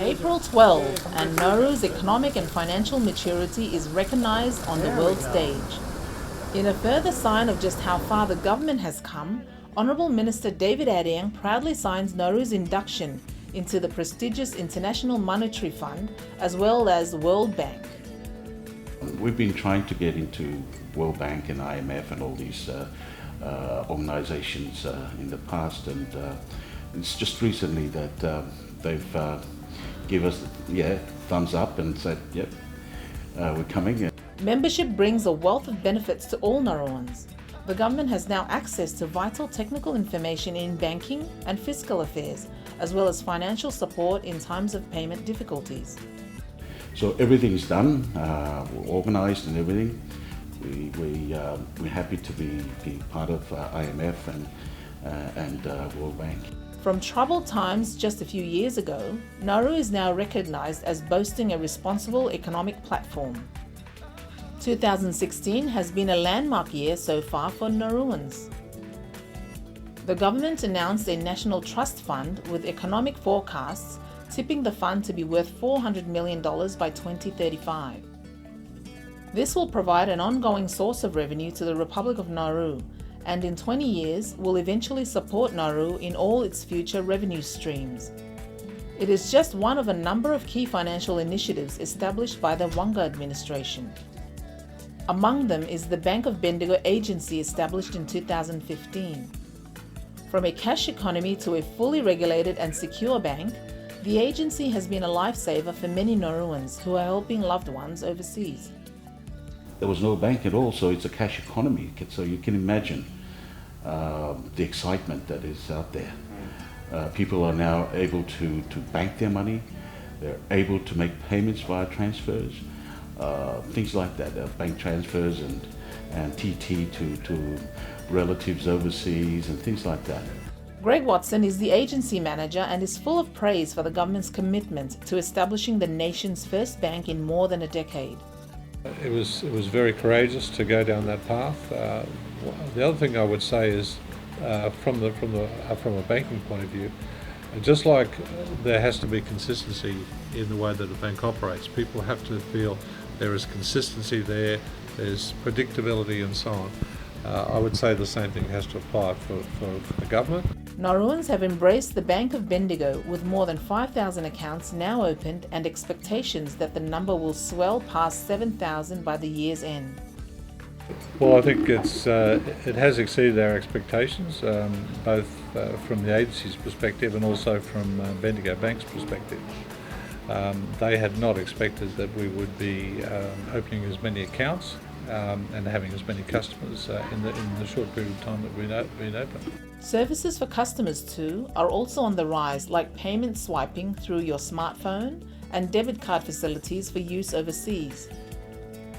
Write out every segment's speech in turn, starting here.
April 12, and Nauru's economic and financial maturity is recognised on the world stage. In a further sign of just how far the government has come, Honourable Minister David Adang proudly signs Nauru's induction into the prestigious International Monetary Fund as well as World Bank. We've been trying to get into World Bank and IMF and all these organisations in the past, and it's just recently that they've given us thumbs up and said, yep, we're coming. Membership brings a wealth of benefits to all Nauruans. The government has now access to vital technical information in banking and fiscal affairs, as well as financial support in times of payment difficulties. So everything's done, we're organised and everything. We're happy to be part of IMF and World Bank. From troubled times just a few years ago, Nauru is now recognised as boasting a responsible economic platform. 2016 has been a landmark year so far for Nauruans. The government announced a National Trust Fund with economic forecasts tipping the fund to be worth $400 million by 2035. This will provide an ongoing source of revenue to the Republic of Nauru, and in 20 years will eventually support Nauru in all its future revenue streams. It is just one of a number of key financial initiatives established by the Wanga administration. Among them is the Bank of Bendigo agency established in 2015. From a cash economy to a fully regulated and secure bank, the agency has been a lifesaver for many Nauruans who are helping loved ones overseas. There was no bank at all, so it's a cash economy. So you can imagine the excitement that is out there. People are now able to bank their money. They're able to make payments via transfers, things like that, bank transfers and TT to relatives overseas and things like that. Greg Watson is the agency manager and is full of praise for the government's commitment to establishing the nation's first bank in more than a decade. It was very courageous to go down that path. The other thing I would say is, from a banking point of view, just like there has to be consistency in the way that a bank operates, people have to feel there is consistency there, there's predictability and so on. I would say the same thing has to apply for the government. Nauruans have embraced the Bank of Bendigo with more than 5,000 accounts now opened and expectations that the number will swell past 7,000 by the year's end. Well, I think it has exceeded our expectations, both from the agency's perspective and also from Bendigo Bank's perspective. They had not expected that we would be opening as many accounts and having as many customers in the short period of time that we've been open. Services for customers too are also on the rise, like payment swiping through your smartphone and debit card facilities for use overseas.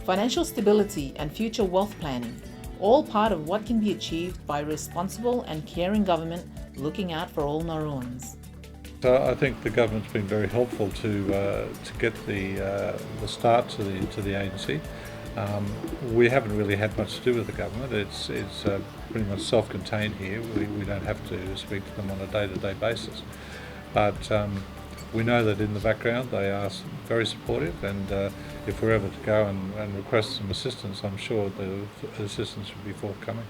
Financial stability and future wealth planning, all part of what can be achieved by a responsible and caring government looking out for all Nauruans. So I think the government's been very helpful to get the start to the agency. We haven't really had much to do with the government. It's pretty much self-contained here. We don't have to speak to them on a day-to-day basis. But we know that in the background they are very supportive, and if we're ever to go and request some assistance, I'm sure the assistance will be forthcoming.